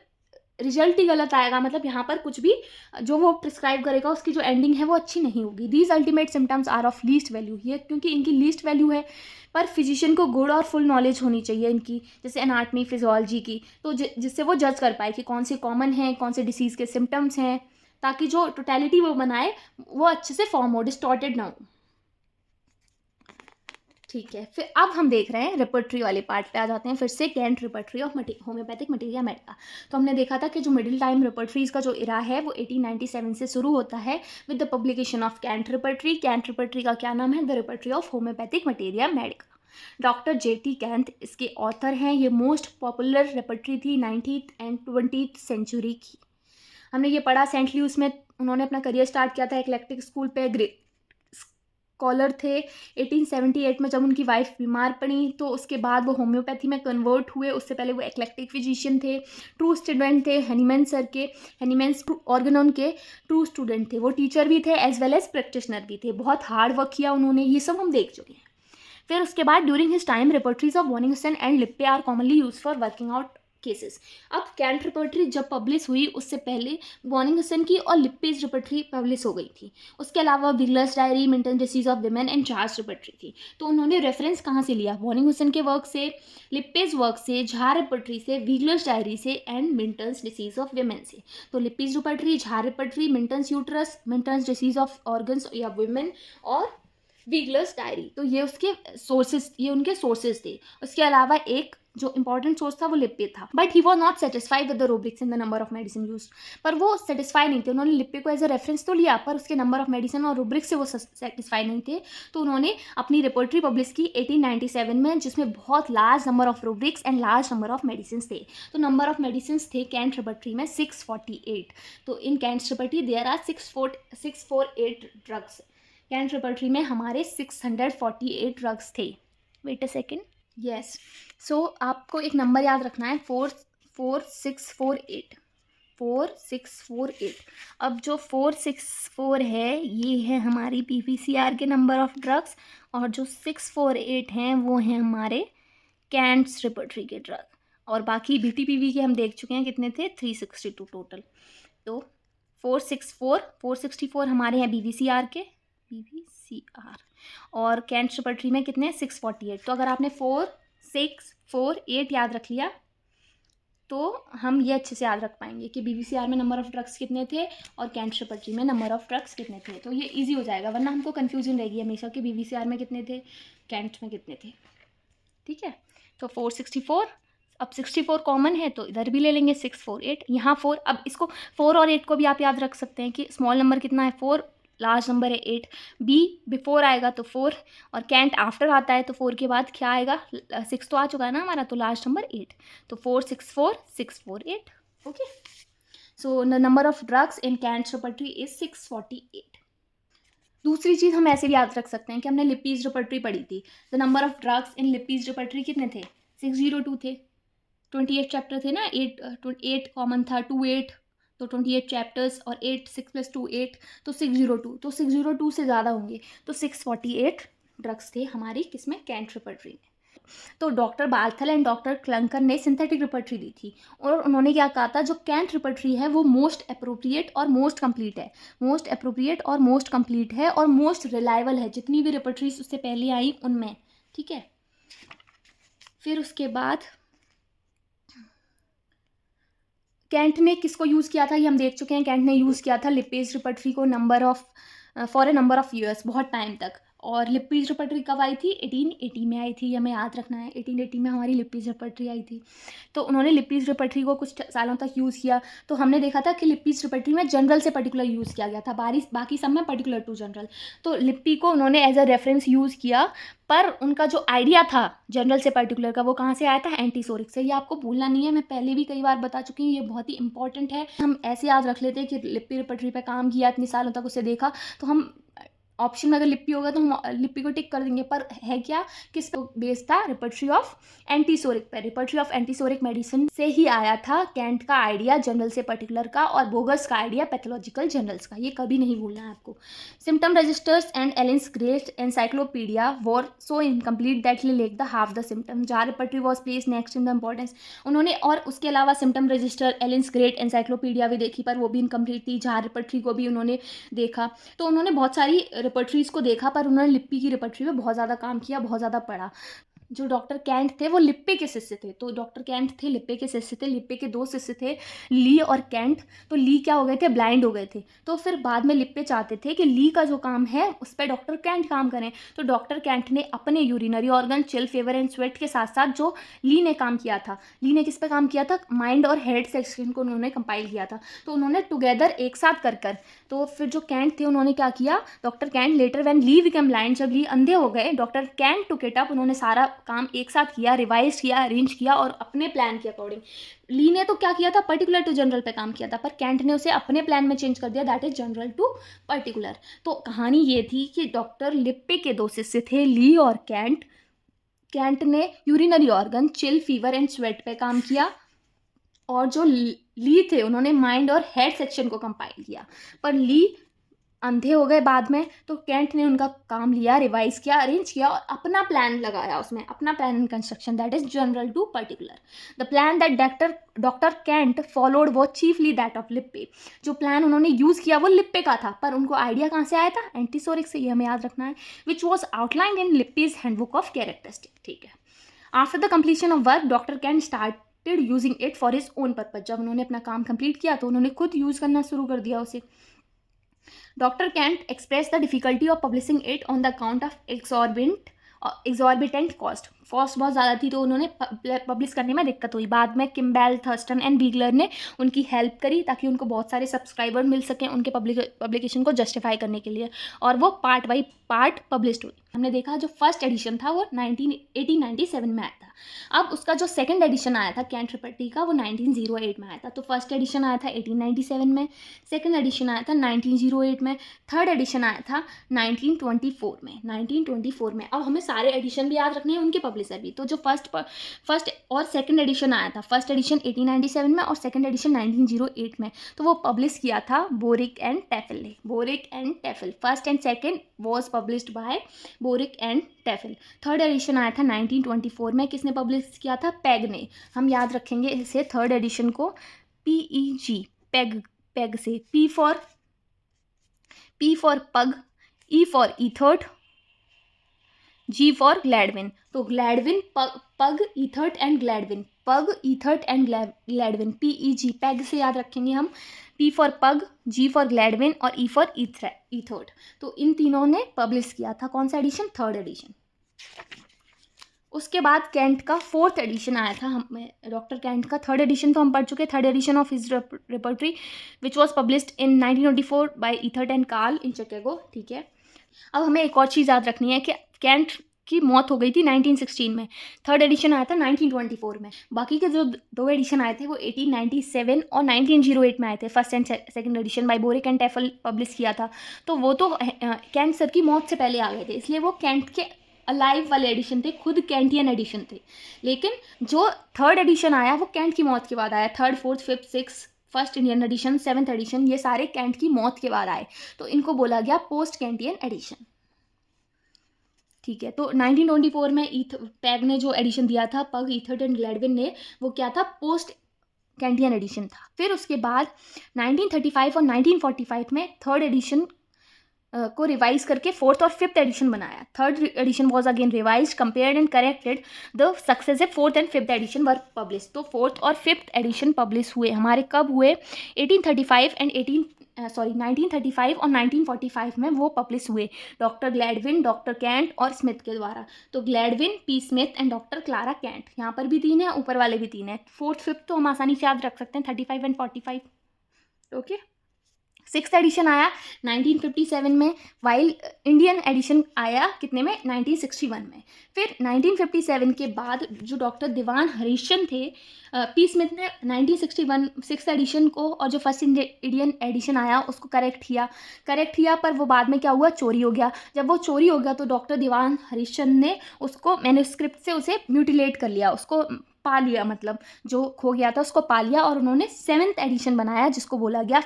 रिजल्ट ही गलत आएगा। मतलब यहाँ पर कुछ भी जो वो प्रिस्क्राइब करेगा उसकी जो एंडिंग है वो अच्छी नहीं होगी। These ultimate symptoms are of least value, ये क्योंकि इनकी लीस्ट वैल्यू है। पर फिजिशियन को गुड और फुल नॉलेज होनी चाहिए इनकी, जैसे एनाटमी, फिजियोलॉजी की, तो जिससे वो जज कर पाए कि कौन से कॉमन हैं, कौन से डिसीज़ के सिम्टम्स हैं, ताकि जो टोटलिटी वो बनाए वो अच्छे से फॉर्म हो, डिस्टॉर्टेड ना हो। ठीक है। फिर अब हम देख रहे हैं रिपर्टरी वाले पार्ट पे आ जाते हैं फिर से, Kent repertory of homeopathic materia medica. तो हमने देखा था कि जो मिडिल टाइम रिपर्टरीज का जो इरा है वो 1897 से शुरू होता है with the publication of Kent repertory. Kent repertory का क्या नाम है, the repertory of homeopathic materia medica. Doctor J.T. Kent इसके ऑथर हैं। ये मोस्ट पॉपुलर रिपर्टरी थी 19th एंड 20th सेंचुरी की। हमने ये पढ़ा, सेंट लुइस में उन्होंने अपना करियर स्टार्ट किया था, इक्लेक्टिक स्कूल पे कॉलर थे। 1878 में जब उनकी वाइफ बीमार पड़ी तो उसके बाद वो होम्योपैथी में कन्वर्ट हुए। उससे पहले वो एक्लेक्टिक फिजिशियन थे, ट्रू स्टूडेंट थे हनीमैन सर के, हनीमैन्स ऑर्गेनॉन के ट्रू स्टूडेंट थे। वो टीचर भी थे एज वेल एज प्रैक्टिशनर भी थे। बहुत हार्ड वर्क किया उन्होंने, ये सब हम देख चुके हैं। फिर उसके बाद during his time repertories of वॉनिंगटन and Lippe are commonly use for working out cases. अब कैंट रिपोर्टरी जब पब्लिश हुई उससे पहले वॉनिंगटन की और लिप्पेज रिपोर्टरी पब्लिश हो गई थी। उसके अलावा Wigler's diary, Minton disease of women and Charles repertory थी। तो उन्होंने रेफरेंस कहाँ से लिया? वॉनिंगटन के वर्क से, लिप्पेज वर्क से, झार रिपोर्टरी से, विगलर्स डायरी से and Minton's disease of women से। तो Lippe's repertory, Jahr repertory, Minton's uterus, Minton's disease of organs या वुमेन और विगलर्स डायरी, तो ये उसके सोर्सेज, ये उनके सोर्सेज थे। उसके अलावा एक जो इंपॉर्टेंट सोर्स था वो लिप्पे था, but he was not satisfied with the rubrics in the number of medicine use. पर वो सेटिस्फाई नहीं थे, उन्होंने लिप्पे को एज अ रेफरेंस तो लिया पर उसके नंबर ऑफ मेडिसिन और रूब्रिक्स से वो सेटिस्फाई नहीं थे। तो उन्होंने अपनी रिपोर्टरी पब्लिश की 1897 में, जिसमें बहुत large number of rubrics and large number of medicine थे। तो नंबर ऑफ मेडिसिन थे कैंट रिपोर्टरी में 648। तो in Kent repertory there are 648 drugs. Kent repertory में हमारे 648 ड्रग्स थे। Wait a second, yes. So आपको एक नंबर याद रखना है, 4648। 4648। अब जो 464 है ये है हमारी पीपीसीआर के नंबर ऑफ ड्रग्स, और जो 648 हैं वो हैं हमारे कैंट्स रिपोर्टरी के ड्रग। और बाकी बीटीपीवी के हम देख चुके हैं, कितने थे? 362 टोटल। तो 464 हमारे हैं बीवीसीआर के, बीवीसीआर, और कैंट रिपोर्टरी में कितने? 648। तो अगर आपने 4648 याद रख लिया तो हम ये अच्छे से याद रख पाएंगे कि बीवीसीआर में नंबर ऑफ ड्रग्स कितने थे और कैंट रिपोर्टरी में नंबर ऑफ ड्रग्स कितने थे। तो ये इजी हो जाएगा, वरना हमको कन्फ्यूजन रहेगी हमेशा कि बीवीसीआर में कितने थे, कैंट में कितने थे। ठीक है, तो 464, अब 64 कॉमन है तो इधर भी ले लेंगे 648, यहाँ 4। अब इसको 4 और 8 को भी आप याद रख सकते हैं कि स्मॉल नंबर कितना है? 4, लार्ज नंबर है 8, बी बिफोर आएगा तो 4, और कैंट आफ्टर आता है तो 4 के बाद क्या आएगा? 6 तो आ चुका है ना हमारा, तो लास्ट नंबर 8। तो 464 648। Okay, so the number of drugs in Kent repertory is 648। दूसरी चीज़ हम ऐसे भी याद रख सकते हैं कि हमने लिप्पीज रिपोर्टरी पढ़ी थी। The number of drugs in Lippe's repertory कितने थे? 602 थे। 28 चैप्टर थे ना, 8 कॉमन था, 2 8, तो 28 चैप्टर्स, और 8 6 + 2 8, तो 602। तो 602 से ज़्यादा होंगे, तो 648 ड्रग्स थे हमारी किसमें? कैंट रिपोर्टरी में। तो डॉक्टर बार्थल एंड डॉक्टर क्लंकर ने सिंथेटिक रिपोर्टरी दी थी, और उन्होंने क्या कहा था? जो कैंट रिपोर्टरी है वो मोस्ट अप्रोप्रिएट और मोस्ट कंप्लीट है, मोस्ट अप्रोप्रिएट और मोस्ट कंप्लीट है, और मोस्ट रिलायबल है जितनी भी रिपोर्टरीज उससे पहले आई उनमें। ठीक है, फिर उसके बाद कैंट ने किसको यूज़ किया था ये हम देख चुके हैं। कैंट ने यूज़ किया था लिप्पेज रिपोर्टरी को for a number of years, बहुत टाइम तक। और लिप्पीज रिपोर्टरी कब आई थी? 1880 में आई थी, हमें याद रखना है। 1880 में हमारी लिप्पीज रिपोर्टरी आई थी। तो उन्होंने लिप्पीज रिपोर्टरी को कुछ सालों तक यूज़ किया। तो हमने देखा था कि लिप्पीज रिपोर्टरी में जनरल से पर्टिकुलर यूज़ किया गया था, बाकी सब में पर्टिकुलर टू जनरल। तो लिप्पी को उन्होंने एज अ रेफरेंस यूज़ किया, पर उनका जो आइडिया था जनरल से पर्टिकुलर का वो कहाँ से आया था? एंटीसोरिक से। ये आपको भूलना नहीं है, मैं पहले भी कई बार बता चुकी हूँ, ये बहुत ही इंपॉर्टेंट है। हम ऐसे याद रख लेते हैं कि लिप्पी रिपोर्टरी पे काम किया, इतने सालों तक उसे देखा, तो हम ऑप्शन में अगर लिप्पी होगा तो हम लिप्पी को टिक कर देंगे। पर है क्या, किस पे बेस था? रिपोर्टरी ऑफ एंटीसोरिक पे। रिपोर्टरी ऑफ एंटीसोरिक मेडिसिन से ही आया था कैंट का आइडिया जनरल से पर्टिकुलर का, और बोगस का आइडिया पैथोलॉजिकल जर्नल्स का। ये कभी नहीं भूलना है आपको। Symptom registers and Allen's great encyclopedia were so incomplete that he lack the half the symptom. Jahr repertory was place next in the importance. उन्होंने और उसके अलावा symptom register, Allen's great encyclopedia भी देखी, पर वो भी इनकम्प्लीट थी। जार रिपोर्टरी को भी उन्होंने देखा। तो उन्होंने बहुत सारी रिपोर्टरीज को देखा, पर उन्होंने लिप्पी की रिपोर्टरी में बहुत ज़्यादा काम किया, बहुत ज़्यादा पढ़ा। जो डॉक्टर कैंट थे वो लिप्पे के शिष्य थे। तो डॉक्टर कैंट थे लिप्पे के शिष्य थे। लिप्पे के 2 शिष्य थे, ली और कैंट। तो ली क्या हो गए थे? ब्लाइंड हो गए थे। तो फिर बाद में लिप्पे चाहते थे कि ली का जो काम है उस पर डॉक्टर कैंट काम करें। तो डॉक्टर कैंट ने अपने urinary organ, chill, fever and sweat के साथ साथ जो ली ने काम किया था, ली ने किस पे काम किया था? माइंड और हेड सेक्शन को उन्होंने कंपाइल किया था। तो उन्होंने टुगेदर एक साथ कर तो फिर जो कैंट थे उन्होंने क्या किया? Doctor Kent later when Lee become blind, जब ली अंधे हो गए, doctor Kent took it up, उन्होंने सारा काम एक साथ किया, रिवाइज किया, अरेंज किया और अपने प्लान के अकॉर्डिंग। ली ने तो क्या किया था, पर्टिकुलर टू जनरल पे काम किया था, पर कैंट ने उसे अपने प्लान में चेंज कर दिया, that is general to particular. तो कहानी ये थी कि डॉक्टर लिप्पे के दो शिष्य थे, ली और कैंट। कैंट ने urinary organ, chill, fever and sweat पे काम किया, और जो ली थे उन्होंने माइंड और हेड सेक्शन को कंपाइल किया। पर ली अंधे हो गए बाद में, तो कैंट ने उनका काम लिया, रिवाइज किया, अरेंज किया और अपना प्लान लगाया उसमें, अपना plan in construction, that is general to particular. The plan that doctor Kent followed वो चीफली दैट ऑफ लिप्पे। जो प्लान उन्होंने यूज़ किया वो लिप्पे का था, पर उनको आइडिया कहाँ से आया था, एंटीसोरिक से, ये हमें याद रखना है, which was outlined in Lippe's handbook of characteristic. ठीक है, after the completion of work doctor Kent started using it for his own purpose. जब उन्होंने अपना काम कंप्लीट किया तो उन्होंने खुद यूज़ करना शुरू कर दिया उसे। Dr. Kent expressed the difficulty of publishing it on the account of exorbitant cost. Cost बहुत ज़्यादा थी तो उन्होंने पब्लिश करने में दिक्कत हुई। बाद में किम्बेल, थर्स्टन एंड बीगलर ने उनकी हेल्प करी ताकि उनको बहुत सारे सब्सक्राइबर मिल सकें उनके पब्लिकेशन को जस्टिफाई करने के लिए, और वो पार्ट बाई पार्ट पब्लिश हुई। हमने देखा जो फर्स्ट एडिशन था वो 1897 में आया था। अब उसका जो सेकंड एडिशन आया था कैंट रिपर्टी का वो 1908 में आया था। तो फर्स्ट एडिशन आया था 1897 में, सेकंड एडिशन आया था 1908 में, थर्ड एडिशन आया था 1924 में। अब हमें सारे एडिशन भी याद रखने हैं, उनके पब्लिशर भी। तो जो फर्स्ट और सेकंड एडिशन आया था, फर्स्ट एडिशन 1897 में और सेकंड एडिशन 1908 में, तो वो पब्लिश किया था बोरिक एंड टेफल ने। Boericke and Tafel, first and second was published by Boericke and Tafel. Third edition आया था 1924 में, किसने पब्लिश किया था, पैग ने। हम याद रखेंगे इसे थर्ड एडिशन को PEG, पैग से, P फॉर पग, E फॉर ईथर्ट, G फॉर ग्लैडविन। तो ग्लैडविन, पग, ईथर्ट एंड ग्लैडविन, पग, ईथर्ट एंड ग्लैडविन, PEG, पैग से याद रखेंगे हम। P फॉर पग, G फॉर ग्लैडविन और E फॉर ईथर्ट। तो इन तीनों ने पब्लिश किया था कौन सा एडिशन, थर्ड एडिशन। उसके बाद कैंट का फोर्थ एडिशन आया था। हम डॉक्टर कैंट का थर्ड एडिशन तो हम पढ़ चुके, third edition of his repertory which was published in 1924 by Ehrhart and Karl in Chicago. ठीक है, अब हमें एक और चीज़ याद रखनी है कि कैंट की मौत हो गई थी 1916 में, थर्ड एडिशन आया था 1924 में। बाकी के जो दो एडिशन आए थे वो 1897 और 1908 में आए थे, first and second edition by Boericke and Tafel publish किया था। तो वो तो कैंट सर की मौत से पहले आ गए थे, इसलिए वो कैंट के अलाइव वाले एडिशन थे, खुद कैंटियन एडिशन थे। लेकिन जो थर्ड एडिशन आया वो कैंट की मौत के बाद आया। Third, fourth, fifth, six, first Indian edition, seventh edition, ये सारे कैंट की मौत के बाद आए, तो इनको बोला गया पोस्ट कैंटियन एडिशन। ठीक है, तो 1924 में पैग ने जो एडिशन दिया था, पग, ईथर्ट एंड ग्लैडविन ने, वो क्या था, पोस्ट कैंटियन एडिशन था। फिर उसके बाद 1935 और 1945 में थर्ड एडिशन को रिवाइज करके फोर्थ और फिफ्थ एडिशन बनाया। Third edition was again revise, compared and corrected, the successive fourth and fifth edition were publish. तो फोर्थ और फिफ्थ एडिशन पब्लिश हुए हमारे कब हुए, 1935 और 1945 में वो पब्लिश हुए, डॉक्टर ग्लैडविन, डॉक्टर कैंट और स्मिथ के द्वारा। तो Gladwin, P Smith and doctor Clara Kent, यहाँ पर भी 3 है, ऊपर वाले भी 3 है। फोर्थ फिफ्थ तो हम आसानी से याद रख सकते हैं, 35 एंड 45। ओके, सिक्स्थ एडिशन आया 1957 में, वाइल इंडियन एडिशन आया कितने में, 1961 में। फिर 1957 के बाद जो डॉक्टर दीवान हरीशचंद थे, P स्मिथ ने 1961 सिक्स एडिशन को और जो फर्स्ट इंडियन एडिशन आया उसको करेक्ट किया, पर वो बाद में क्या हुआ, चोरी हो गया। जब वो चोरी हो गया तो डॉक्टर दीवान हरीशचंद ने उसको मैन्युस्क्रिप्ट से उसे म्यूटिलेट कर लिया, उसको पा लिया, मतलब जो खो गया था उसको पा लिया, और उन्होंने सेवन्थ एडिशन बनाया जिसको बोला गया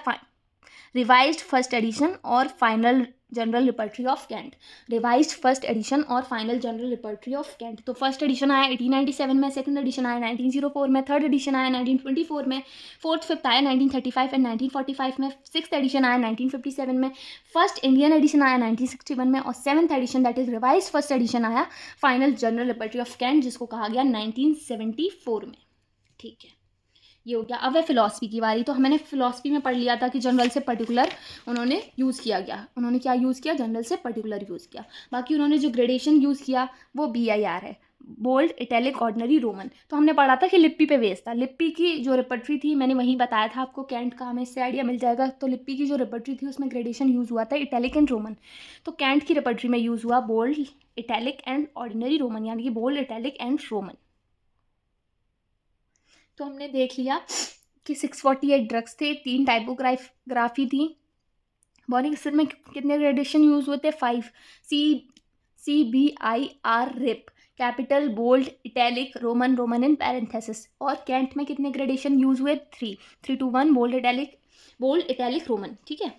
रिवाइज्ड फर्स्ट एडिशन और final general repertory of Kent. Revised first edition और final general repertory of Kent. तो फर्स्ट एडिशन आया 1897 में, सेकंड एडिशन आया 1904 में, थर्ड एडिशन आया 1924 में, फोर्थ फिफ्थ आया 1935 एंड 1945 में, सिक्स्थ एडिशन आया 1957 में, फर्स्ट इंडियन एडिशन आया 1961 में, और seventh edition that is revised first edition आया final general repertory of Kent जिसको कहा गया 1974 में। ठीक है, ये हो गया। अब है फिलॉसफी की बारी। तो मैंने फिलॉसफी में पढ़ लिया था कि जनरल से पर्टिकुलर उन्होंने यूज़ किया गया, उन्होंने क्या यूज़ किया, जनरल से पर्टिकुलर यूज़ किया। बाकी उन्होंने जो ग्रेडेशन यूज़ किया वो BIR है, बोल्ड, इटैलिक, ऑर्डिनरी, रोमन। तो हमने पढ़ा था कि लिपि पे बेस्ड था। लिपि की जो रिपर्टरी थी मैंने वहीं बताया था आपको, कैंट का हमें इससे आइडिया मिल जाएगा। तो लिपि की जो रिपर्टरी थी उसमें ग्रेडेशन यूज़ हुआ था इटैलिक एंड रोमन। तो कैंट की रिपर्टरी में यूज़ हुआ bold, italic and ordinary roman, यानी कि बोल्ड, इटैलिक एंड रोमन। तो हमने देख लिया कि 648 ड्रग्स थे, 3 टाइपोग्राफी थी। बॉनिक एसिड में कितने ग्रेडेशन यूज हुए थे? 5। CBIR रिप, capital, bold, italic, roman, roman in parenthesis. और कैंट में कितने ग्रेडेशन यूज हुए? 3 to 1, बोल्ड, इटैलिक, रोमन। ठीक है।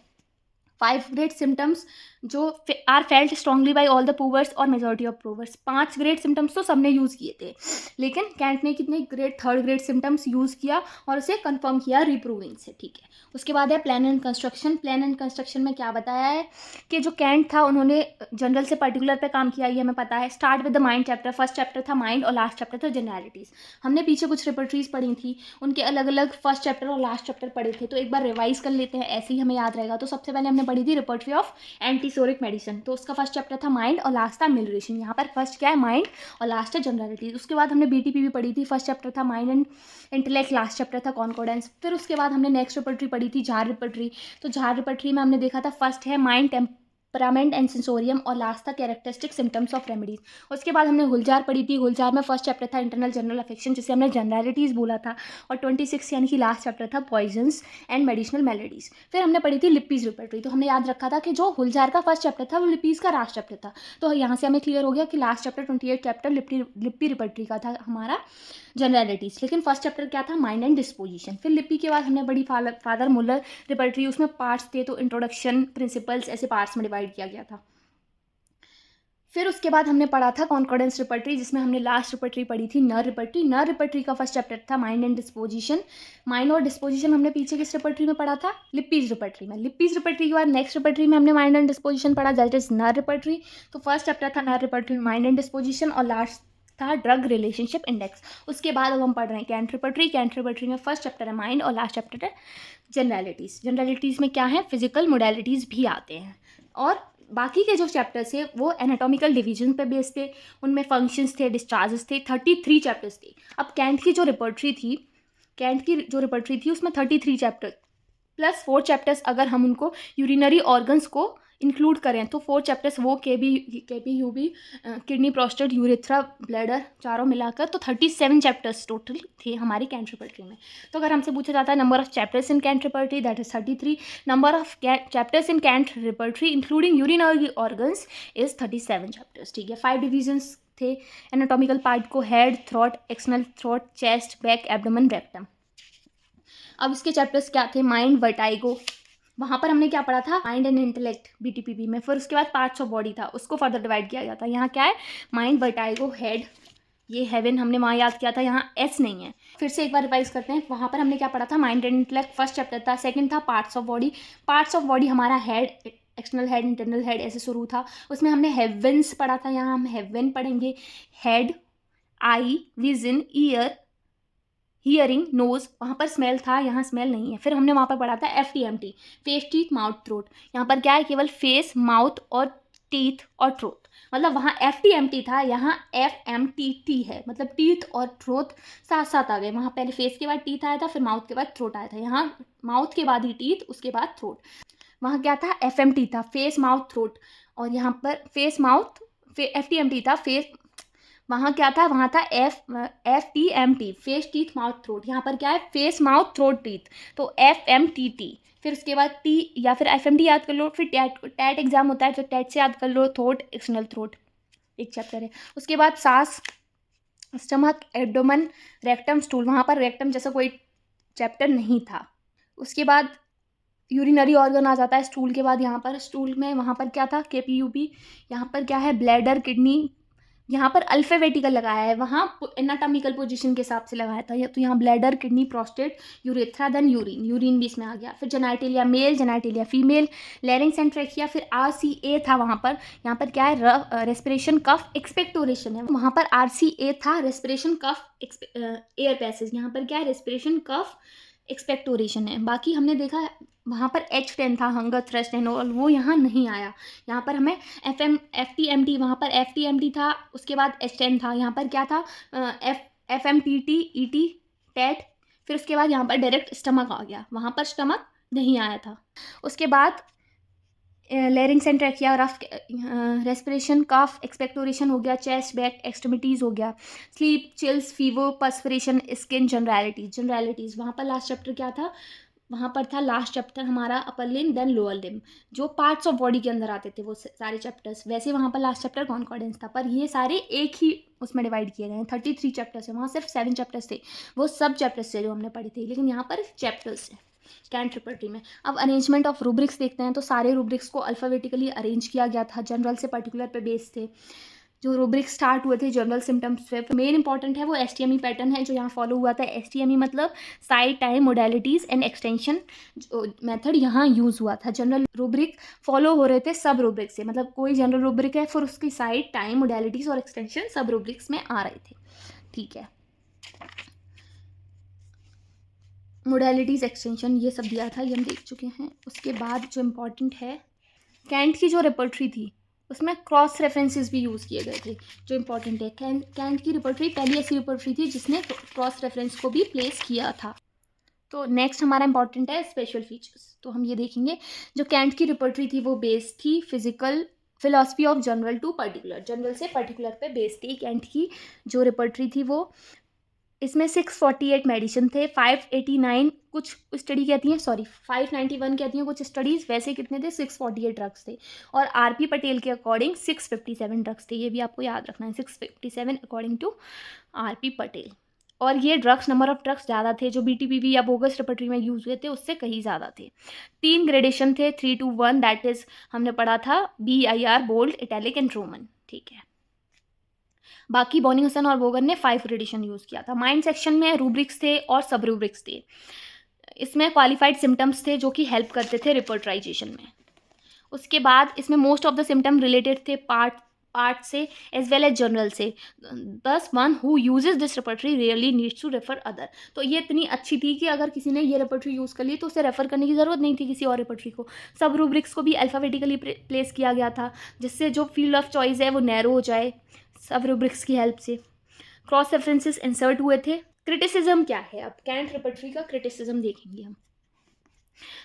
5 ग्रेड सिम्टम्स जो are felt strongly by all the provers और majority of provers. 5 grade symptoms तो सबने यूज़ किए थे, लेकिन कैंट ने कितने grade, 3rd grade symptoms use किया और उसे कंफर्म किया रिप्रूविंग से। ठीक है। उसके बाद है plan and construction. Plan and construction में क्या बताया है कि जो कैंट था उन्होंने जनरल से पर्टिकुलर पे काम किया, ये हमें पता है। Start with the mind chapter, first chapter था माइंड और लास्ट चैप्टर था जनरलिटीज़। हमने पीछे कुछ रिपर्टरीज पढ़ी थी, उनके अलग अलग फर्स्ट चैप्टर और लास्ट चैप्टर पढ़े थे, तो एक बार रिवाइज कर लेते हैं, ऐसे ही हमें याद रहेगा। तो सबसे पहले हमने पढ़ी थी रिपर्टरी ऑफ एंटीसोरिक मेडिसिन, तो उसका फर्स्ट चैप्टर था माइंड और लास्ट था मिलरेशन। यहाँ पर फर्स्ट क्या है? माइंड और लास्ट है जनरलिटीज। उसके बाद हमने BTP भी पढ़ी थी, फर्स्ट चैप्टर था mind and intellect, last chapter था कॉन्कोर्डेंस। फिर उसके बाद हमने नेक्स्ट रिपर्टरी पढ़ी थी झार रिपर्टरी। तो झार रिपर्टरी में हमने देखा था फर्स्ट है माइंड, टेम्परामेंट एंड सेंसोरियम और लास्ट था कैरेक्टरिस्टिक सिम्टम्स ऑफ रेमेडीज। उसके बाद हमने गुलजार पढ़ी थी। गुलजार में फर्स्ट चैप्टर था इंटरनल जनरल अफेक्शन, जिसे हमने जनरलिटीज बोला था, और 26 यानी कि लास्ट चैप्टर था पॉइजन्स एंड मेडिसिनल मेलेडीज। फिर हमने पढ़ी थी लिपीज रिपर्टरी। तो हमने याद रखा था कि जो गुलजार का फर्स्ट चैप्टर था वो लिपीज का लास्ट चैप्टर था। तो यहाँ से हमें क्लियर हो गया कि लास्ट चैप्टर 28 चैप्टर लिपी रिपर्टरी का था हमारा जनरलिटीज, लेकिन फर्स्ट चैप्टर क्या था? Mind and disposition. फिर लिपि के बाद हमने बड़ी फादर मुलर रिपर्टरी, उसमें पार्ट्स थे, तो इंट्रोडक्शन, प्रिंसिपल्स, ऐसे पार्ट्स में डिवाइड किया गया था। फिर उसके बाद हमने पढ़ा था कॉन्कॉर्डेंस रिपर्टरी, जिसमें हमने लास्ट रिपर्टरी पढ़ी थी नर रिपर्टरी। नर रिपर्टरी का फर्स्ट चैप्टर था माइंड एंड डिस्पोजिशन। माइंड और डिस्पोजिशन हमने पीछे किस रिपर्टरी में पढ़ा था? लिपीज रिपर्टरी में। लिपीज रिपर्टरी के बाद नेक्स्ट रिपर्टरी में हमने माइंड एंड डिस्पोजिशन पढ़ा, दैट इज नर रिपर्टरी। तो फर्स्ट चैप्टर था नर रिपर्टरी, माइंड एंड डिस्पोजिशन, और लास्ट था ड्रग रिलेशनशिप इंडेक्स। उसके बाद अब हम पढ़ रहे हैं कैंट रिपर्टरी। कैंट रिपर्टरी में फर्स्ट चैप्टर है माइंड और लास्ट चैप्टर है जनरलिटीज। जनरलिटीज में क्या है? फिजिकल मोडेलिटीज भी आते हैं, और बाकी के जो चैप्टर्स थे वो एनाटॉमिकल डिवीजन पे बेस्ड थे, उनमें फंक्शंस थे, डिस्चार्जेस थे, 33 चैप्टर्स थे। अब कैंट की जो रिपर्टरी थी उसमें 33 चैप्टर प्लस 4 चैप्टर्स, अगर हम उनको यूरिनरी ऑर्गन्स को इंक्लूड करें तो 4 चैप्टर्स वो केबी, किडनी, प्रोस्टेट, यूरेथ्रा, ब्लैडर, चारों मिलाकर तो 37 चैप्टर्स टोटल थे हमारी कैंट रिपर्टरी में। तो अगर हमसे पूछा जाता है number of chapters in Kent repertory, that is 33। Number of chapters in Kent repertory including urinary organs is 37 chapters. ठीक है। 5 डिविजन्स थे एनाटॉमिकल पार्ट को, head, throat, external throat, chest, back, abdomen, rectum. अब इसके चैप्टर्स क्या थे? Mind, vertigo, वहाँ पर हमने क्या पढ़ा था? माइंड एंड इंटेलेक्ट BTPP में। फिर उसके बाद पार्ट्स ऑफ बॉडी था, उसको फर्दर डिवाइड किया गया था। यहाँ क्या है? माइंड, वर्टाइगो, हेड, ये हेवन हमने वहाँ याद किया था, यहाँ S नहीं है। फिर से एक बार रिवाइज करते हैं। वहाँ पर हमने क्या पढ़ा था? Mind and intellect first chapter था। सेकंड था parts of body. Parts of body हमारा head, external head, internal head, ऐसे शुरू था। उसमें हमने हेवेंस पढ़ा था, यहाँ हम हेवन पढ़ेंगे। हेड, आई, विजन, ईयर, हियरिंग, नोज, वहाँ पर स्मेल था, यहाँ स्मेल नहीं है। फिर हमने वहाँ पर पढ़ा था FTMT, face, teeth, mouth, throat. यहाँ पर क्या है? केवल फेस, माउथ और टीथ और थ्रोट। मतलब वहाँ FTMT था, यहाँ FMTT है, मतलब टीथ और थ्रोट साथ साथ आ गए। वहाँ पहले फेस के बाद टीथ आया था, फिर माउथ के बाद थ्रोट आया था। यहाँ माउथ के बाद ही टीथ, उसके बाद थ्रोट। वहाँ क्या था? FMT था, फेस, माउथ, थ्रोट। और यहाँ पर फेस, माउथ, FTMT था, फेस, वहाँ क्या था? वहाँ था FTMT, face, teeth, mouth, throat. यहाँ पर क्या है? फेस, माउथ, थ्रोट, टीथ, तो FMTT। फिर उसके बाद T या फिर FMT याद कर लो। फिर टैट एग्जाम होता है, तो टैट से याद कर लो थ्रोट, एक्सटर्नल थ्रोट, एक चैप्टर है। उसके बाद सांस, स्टमक, एब्डोमेन, रेक्टम, स्टूल। वहाँ पर रेक्टम जैसा कोई चैप्टर नहीं था। उसके बाद यूरिनरी ऑर्गन आ जाता है स्टूल के बाद। यहाँ पर स्टूल में वहाँ पर क्या था? KPUP। यहाँ पर क्या है? Bladder, kidney. यहाँ पर अल्फाबेटिकल लगाया है, वहाँ एनाटॉमिकल पोजीशन के हिसाब से लगाया था। तो यहाँ bladder, kidney, prostate, urethra, then urine भी इसमें आ गया। फिर genitalia male, genitalia female, larynx and trachea. फिर RCA था वहाँ पर। यहाँ पर क्या है? रेस्पिरेशन, कफ, एक्सपेक्टोरेशन है। वहाँ पर RCA था, रेस्पिरेशन, कफ, एयर पैसेज। यहाँ पर क्या है? रेस्पिरेशन, कफ, एक्सपेक्टोरेशन है। बाकी हमने देखा वहाँ पर H10 था, हंगर, थ्रस्ट एंड ऑल, वो यहाँ नहीं आया। यहाँ पर हमें FTMT, वहाँ पर FTMT था, उसके बाद H10 था। यहाँ पर क्या था, FMTT, ET, टेट, फिर उसके बाद यहाँ पर डायरेक्ट स्टमक आ गया, वहाँ पर स्टमक नहीं आया था। उसके बाद larynx and trachea, rough respiration, cough, expectoration हो गया, चेस्ट, बैक, एक्सट्रीमिटीज़ हो गया, sleep, chills, fever, perspiration, skin, generalities. वहाँ पर लास्ट चैप्टर क्या था, वहाँ पर था लास्ट चैप्टर हमारा upper limb then lower limb, जो पार्ट्स ऑफ बॉडी के अंदर आते थे वो सारे चैप्टर्स। वैसे वहाँ पर लास्ट चैप्टर कॉन्कॉर्डेंस था, पर ये सारे एक ही उसमें डिवाइड किए गए हैं। 33 चैप्टर्स है, वहाँ सिर्फ 7 चैप्टर्स थे, वो सब चैप्टर्स थे जो हमने पढ़े थे, लेकिन यहाँ पर चैप्टर्स हैं कैंट रिपर्टरी में। अब अरेंजमेंट ऑफ रूब्रिक्स देखते हैं, तो सारे रूब्रिक्स को अल्फ़ाबेटिकली अरेंज किया गया था, जनरल से पर्टिकुलर पे बेस थे। जो रूब्रिक्स स्टार्ट हुए थे जनरल सिम्टम्स पे, मेन इंपॉर्टेंट है वो STME पैटर्न है जो यहाँ फॉलो हुआ था। STME मतलब site, time, modalities and extension method यहाँ यूज़ हुआ था। जनरल रूब्रिक फॉलो हो रहे थे सब रूब्रिक से, मतलब कोई जनरल रूब्रिक है फिर उसकी साइट, टाइम, मोडेलिटीज़ और एक्सटेंशन सब रूब्रिक्स में आ रहे थे, ठीक है। मोडेलिटीज़, एक्सटेंशन, ये सब दिया था, ये हम देख चुके हैं। उसके बाद जो इम्पोर्टेंट है, कैंट की जो रिपर्टरी थी उसमें क्रॉस रेफरेंसेस भी यूज़ किए गए थे, जो इम्पोर्टेंट है। कैंट की रिपर्टरी पहली ऐसी रिपर्टरी थी जिसने क्रॉस रेफरेंस को भी प्लेस किया था। तो नेक्स्ट हमारा इंपॉर्टेंट है स्पेशल फीचर्स, तो हम ये देखेंगे। जो कैंट की रिपर्टरी थी वो बेस्ड थी philosophy of general to particular, general से पर्टिकुलर पे बेस्ड थी कैंट की जो रिपर्टरी थी वो। इसमें 648 मेडिसिन थे, 589 कुछ स्टडी कहती हैं, 591 कहती हैं कुछ स्टडीज़, वैसे कितने थे, 648 ड्रग्स थे। और RP पटेल के अकॉर्डिंग 657 ड्रग्स थे, ये भी आपको याद रखना है, 657 अकॉर्डिंग टू RP पटेल। और ये ड्रग्स, नंबर ऑफ ड्रग्स ज़्यादा थे जो BTPV या बोगस रिपर्टरी में यूज़ हुए थे उससे कहीं ज़्यादा थे। 3 ग्रेडेशन थे, 3 to 1, दैट इज़ हमने पढ़ा था BIR, bold, italic and roman, ठीक है। बाकी बॉनिंगसन और बोगन ने 5 ग्रेडेशन यूज़ किया था। माइंड सेक्शन में रूब्रिक्स थे और सब रूब्रिक्स थे। इसमें क्वालिफाइड सिम्टम्स थे जो कि हेल्प करते थे रिपर्टराइजेशन में। उसके बाद इसमें most of the symptom related थे पार्ट से एज वेल एज जनरल से। Thus one who uses this repertory really needs to refer other. तो ये इतनी अच्छी थी कि अगर किसी ने ये रिपर्टरी यूज़ कर ली तो उसे रेफर करने की ज़रूरत नहीं थी किसी और रिपर्टरी को। सब रूब्रिक्स को भी अल्फ़ाबेटिकली प्लेस किया गया था जिससे जो फील्ड ऑफ चॉइस है वो नैरो हो जाए सब रूब्रिक्स की हेल्प से। क्रॉस रेफरेंसेस इंसर्ट हुए थे। क्रिटिसिज्म क्या है, अब कैंट रिपर्टरी का क्रिटिसिज्म देखेंगे हम।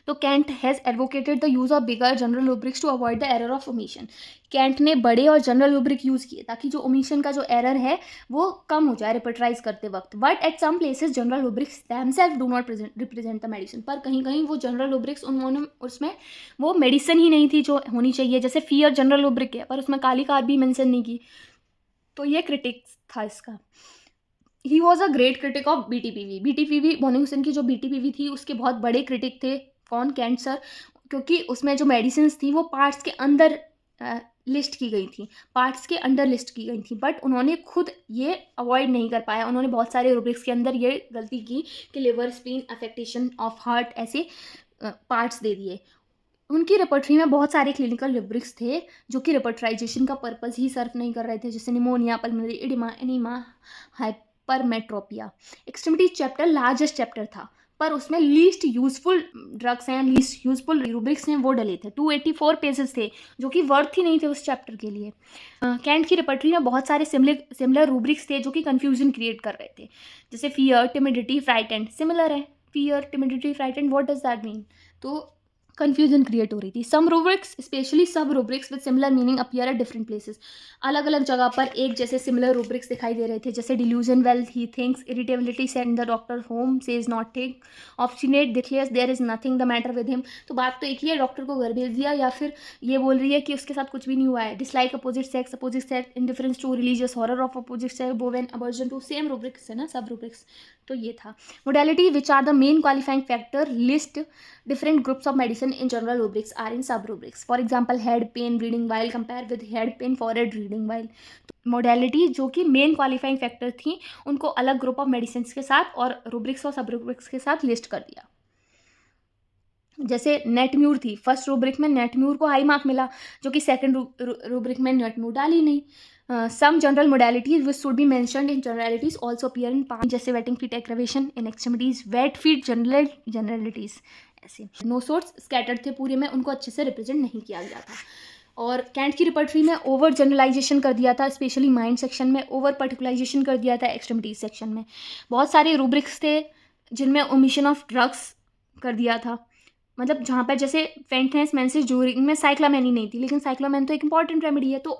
तो Kent has advocated the use of bigger general rubrics to avoid the error of omission. Kent ने बड़े और जनरल रूब्रिक यूज़ किए ताकि जो ओमिशन का जो एरर है वो कम हो जाए रिपर्टराइज करते वक्त। But at some places general rubrics themselves do not represent the medicine. पर कहीं कहीं वो जनरल रूब्रिक्स उन्होंने उसमें वो मेडिसिन ही नहीं थी जो होनी चाहिए। जैसे फियर जनरल रूब्रिक है पर उसमें काली कार भी मेंशन नहीं की, तो ये क्रिटिक्स था इसका। He was a great critic of BTPV बॉनिंगसन की जो BTPV थी उसके बहुत बड़े क्रिटिक थे। कौन, कैंट सर, क्योंकि उसमें जो मेडिसिन थी वो पार्ट्स के अंदर लिस्ट की गई थी, पार्ट्स के अंडर लिस्ट की गई थी, बट उन्होंने खुद ये अवॉइड नहीं कर पाया। उन्होंने बहुत सारे रूब्रिक्स के अंदर ये गलती की कि liver, spleen, affectation of heart ऐसे पार्ट्स दे दिए। उनकी रिपर्टरी में बहुत सारे क्लिनिकल रूब्रिक्स थे जो कि रिपर्टराइजेशन का पर्पस ही सर्व नहीं कर रहे थे, जैसे pneumonia, pulmonary oedema, enema, hypermetropia. Extremity chapter largest chapter था पर उसमें लीस्ट यूजफुल ड्रग्स हैं, लीस्ट यूजफुल रूब्रिक्स हैं वो डले थे। 284 पेजेस थे जो कि वर्थ ही नहीं थे उस चैप्टर के लिए। कैंट की रिपर्टरी में बहुत सारे सिमिलर रूब्रिक्स थे जो कि कन्फ्यूजन क्रिएट कर रहे थे, जैसे फियर, टिमिडिटी, फ्राइटेंड। सिमिलर है fear, timidity, frightened, what does that mean, तो कन्फ्यूजन क्रिएट हो रही थी। सम रूब्रिक्स, स्पेशली सब rubrics with similar meaning appear at different places. अलग अलग जगह पर एक जैसे सिमिलर रूब्रिक्स दिखाई दे रहे थे, जैसे delusion well he thinks, irritability send the doctor home says not think, obstinate declares there is nothing the matter with him. तो बात तो एक ही है, डॉक्टर को घर भेज दिया या फिर ये बोल रही है कि उसके साथ कुछ भी नहीं हुआ है। Dislike opposite sex, indifference to religious, horror of opposite sex, women aversion to, same rubrics है ना सब रूब्रिक्स। तो ये था modality which are the main qualifying factor list different groups of medicine in general rubrics are in sub rubrics. For example, head pain reading while compare with head pain forehead reading while. Modality जो कि main qualifying factor थी उनको अलग group of medicine के साथ और rubrics और सब रूब्रिक्स के साथ लिस्ट कर दिया। जैसे नेटम्यूर थी, फर्स्ट रूब्रिक में नेटम्यूर को हाई मार्क मिला, जो कि सेकंड रूब्रिक में नेटम्यूर डाली नहीं। Some general modalities which should be mentioned in generalities also appear in part, जैसे wetting feet aggravation in extremities, wet feet generalities, ऐसे। नो सोर्स स्कैटर्ड थे पूरे में, उनको अच्छे से रिप्रेजेंट नहीं किया गया था। और कैंट की रिपर्टरी में ओवर जनरलाइजेशन कर दिया था, स्पेशली माइंड सेक्शन में ओवर पर्टिकुलराइजेशन कर दिया था, एक्सट्रीमिटीज सेक्शन में बहुत सारे रूब्रिक्स थे जिनमें ओमिशन ऑफ ड्रग्स कर दिया था। मतलब जहाँ पर जैसे फेंटनेस मेंसेस ज्यूरिंग में साइक्लामेनी नहीं थी, लेकिन साइक्लामेन तो एक इंपॉर्टेंट रेमेडी है, तो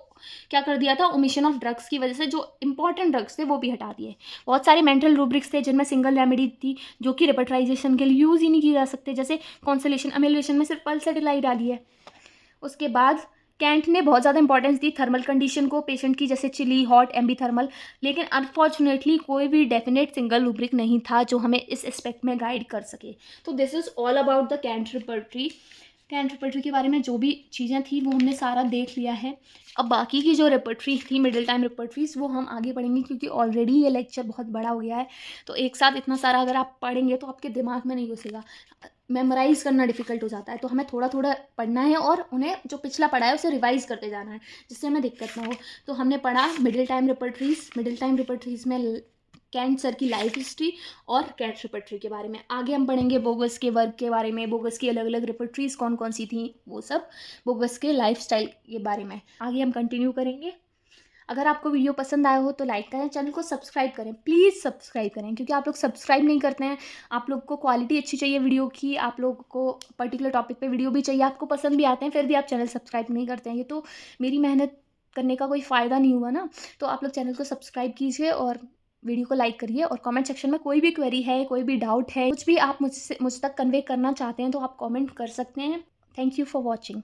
क्या कर दिया था, ओमिशन ऑफ ड्रग्स की वजह से जो इंपॉर्टेंट ड्रग्स थे वो भी हटा दिए। बहुत सारे मेंटल रूब्रिक्स थे जिनमें सिंगल रेमेडी थी जो कि रिपर्टराइजेशन के लिए यूज़ ही नहीं की जा सकते, जैसे कॉन्सोलेशन अमेलिएशन में सिर्फ पल्सेटिलाई डाली है। उसके बाद कैंट ने बहुत ज़्यादा इंपॉर्टेंस दी थर्मल कंडीशन को पेशेंट की, जैसे चिली, हॉट, एम्बी थर्मल, लेकिन अनफॉर्चुनेटली कोई भी डेफिनेट सिंगल रूब्रिक नहीं था जो हमें इस एस्पेक्ट में गाइड कर सके। तो this is all about the Kent repertory. Kent repertory के बारे में जो भी चीज़ें थी वो हमने सारा देख लिया है। अब बाकी की जो रिपर्टरी थी, मिडिल टाइम रिपर्टरीज, वो हम आगे पढ़ेंगे, क्योंकि ऑलरेडी ये लेक्चर बहुत बड़ा हो गया है। तो एक साथ इतना सारा अगर आप पढ़ेंगे तो आपके दिमाग में नहीं घुसेगा, मेमोराइज़ करना डिफ़िकल्ट हो जाता है। तो हमें थोड़ा थोड़ा पढ़ना है और उन्हें जो पिछला पढ़ा है उसे रिवाइज़ करते जाना है, जिससे हमें दिक्कत ना हो। तो हमने पढ़ा मिडिल टाइम रिपर्टरीज़ में कैंट सर की लाइफ हिस्ट्री और कैंट रिपर्टरी के बारे में। आगे हम पढ़ेंगे बोगस के वर्क के बारे में, बोगस की अलग अलग रिपर्टरीज़ कौन कौन सी थी, वो सब, बोगस के लाइफस्टाइल के बारे में आगे हम कंटिन्यू करेंगे। अगर आपको वीडियो पसंद आया हो तो लाइक करें, चैनल को सब्सक्राइब करें, प्लीज़ सब्सक्राइब करें, क्योंकि आप लोग सब्सक्राइब नहीं करते हैं। आप लोग को क्वालिटी अच्छी चाहिए वीडियो की, आप लोग को पर्टिकुलर टॉपिक पे वीडियो भी चाहिए, आपको पसंद भी आते हैं, फिर भी आप चैनल सब्सक्राइब नहीं करते हैं। ये तो मेरी मेहनत करने का कोई फ़ायदा नहीं हुआ ना। तो आप लोग चैनल को सब्सक्राइब कीजिए और वीडियो को लाइक करिए, और कमेंट सेक्शन में कोई भी क्वेरी है, कोई भी डाउट है, कुछ भी आप मुझ तक कन्वे करना चाहते हैं तो आप कमेंट कर सकते हैं। Thank you for watching.